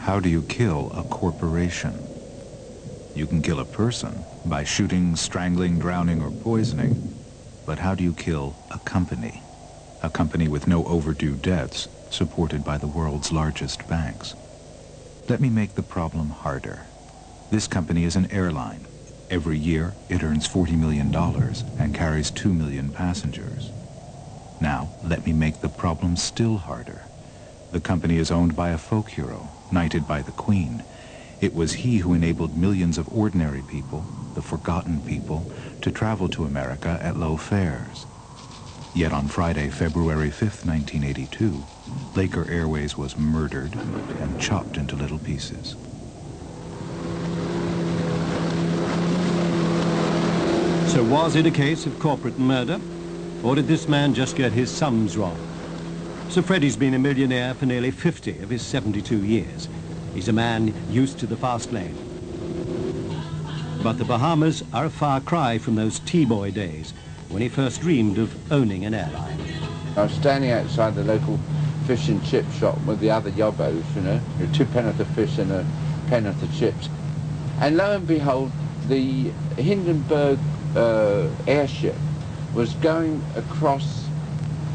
How do you kill a corporation? You can kill a person by shooting, strangling, drowning, or poisoning. But how do you kill a company? A company with no overdue debts, supported by the world's largest banks. Let me make the problem harder. This company is an airline. Every year, it earns $40 million and carries 2 million passengers. Now, let me make the problem still harder. The company is owned by a folk hero, knighted by the Queen. It was he who enabled millions of ordinary people, the forgotten people, to travel to America at low fares. Yet on Friday, February 5th, 1982, Laker Airways was murdered and chopped into little pieces. So was it a case of corporate murder, or did this man just get his sums wrong? Sir Freddie's been a millionaire for nearly 50 of his 72 years. He's a man used to the fast lane. But the Bahamas are a far cry from those T-boy days when he first dreamed of owning an airline. I was standing outside the local fish and chip shop with the other yobbos, you know, 2 penn'orth of fish and a penn'orth of chips. And lo and behold, the Hindenburg airship was going across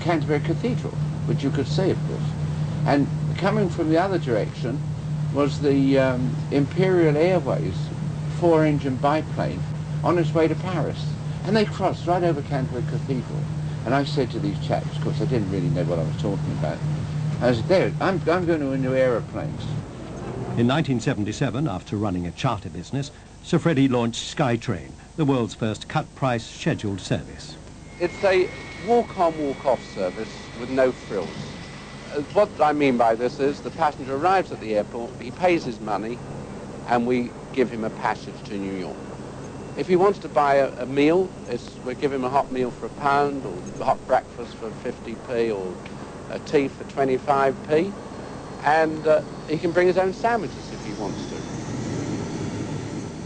Canterbury Cathedral, which you could see, of course. And coming from the other direction was the Imperial Airways 4-engine biplane on its way to Paris. And they crossed right over Canterbury Cathedral. And I said to these chaps, of course I didn't really know what I was talking about, I said, David, I'm going to a new aeroplanes. In 1977, after running a charter business, Sir Freddie launched Skytrain, the world's first cut-price scheduled service. It's a walk-on, walk-off service with no frills. What I mean by this is the passenger arrives at the airport, he pays his money, and we give him a passage to New York. If he wants to buy a meal, we give him a hot meal for £1, or a hot breakfast for 50p, or a tea for 25p, and he can bring his own sandwiches if he wants to.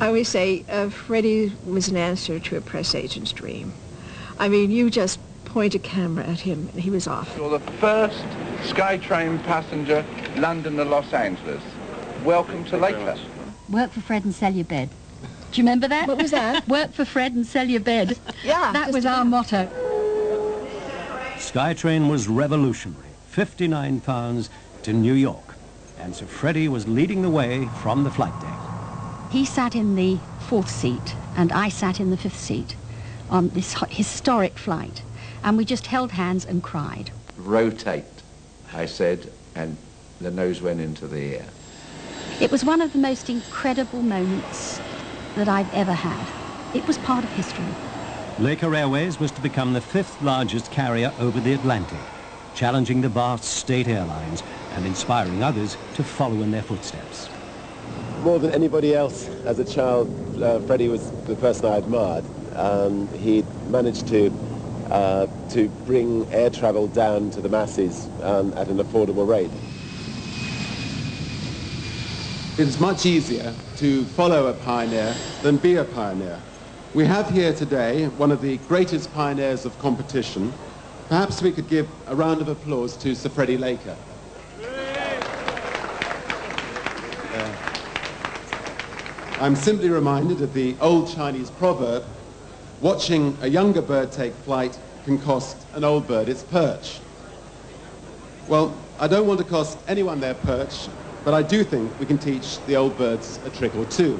I always say Freddie was an answer to a press agent's dream. I mean, you just point a camera at him and he was off. You're the first Skytrain passenger, London to Los Angeles. Welcome to Laker. Work for Fred and sell your bed. Do you remember that? What was that? Work for Fred and sell your bed. Yeah. That was our motto. Skytrain was revolutionary. £59 to New York. And Sir Freddie was leading the way from the flight deck. He sat in the 4th seat and I sat in the 5th seat on this historic flight. And we just held hands and cried. Rotate, I said, and the nose went into the air. It was one of the most incredible moments that I've ever had. It was part of history. Laker Airways was to become the 5th largest carrier over the Atlantic, challenging the vast state airlines and inspiring others to follow in their footsteps. More than anybody else, as a child, Freddie was the person I admired. He managed to bring air travel down to the masses at an affordable rate. It's much easier to follow a pioneer than be a pioneer. We have here today one of the greatest pioneers of competition. Perhaps we could give a round of applause to Sir Freddie Laker. I'm simply reminded of the old Chinese proverb, watching a younger bird take flight can cost an old bird its perch. Well, I don't want to cost anyone their perch, but I do think we can teach the old birds a trick or two.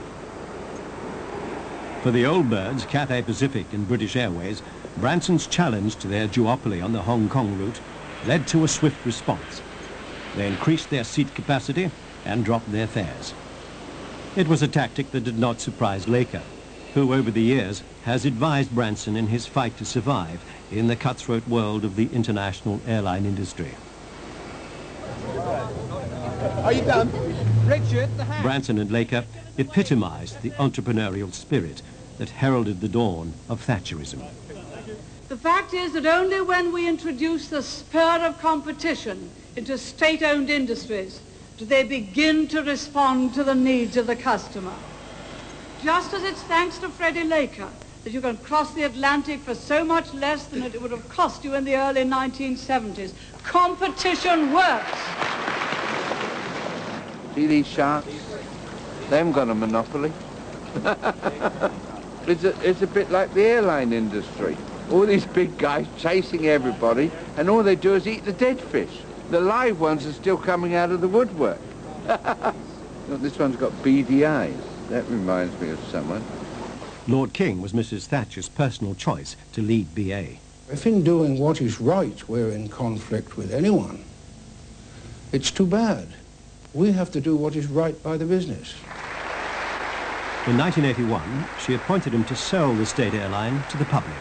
For the old birds, Cathay Pacific and British Airways, Branson's challenge to their duopoly on the Hong Kong route led to a swift response. They increased their seat capacity and dropped their fares. It was a tactic that did not surprise Laker, who over the years has advised Branson in his fight to survive in the cutthroat world of the international airline industry. Are you done? Richard, the hat. Branson and Laker epitomized the entrepreneurial spirit that heralded the dawn of Thatcherism. The fact is that only when we introduce the spirit of competition into state-owned industries do they begin to respond to the needs of the customer. Just as it's thanks to Freddie Laker that you can cross the Atlantic for so much less than it would have cost you in the early 1970s. Competition works. See these sharks? They haven't got a monopoly. It's a bit like the airline industry. All these big guys chasing everybody, and all they do is eat the dead fish. The live ones are still coming out of the woodwork. Look, this one's got beady eyes. That reminds me of someone. Lord King was Mrs. Thatcher's personal choice to lead BA. If in doing what is right we're in conflict with anyone, it's too bad. We have to do what is right by the business. In 1981, she appointed him to sell the state airline to the public.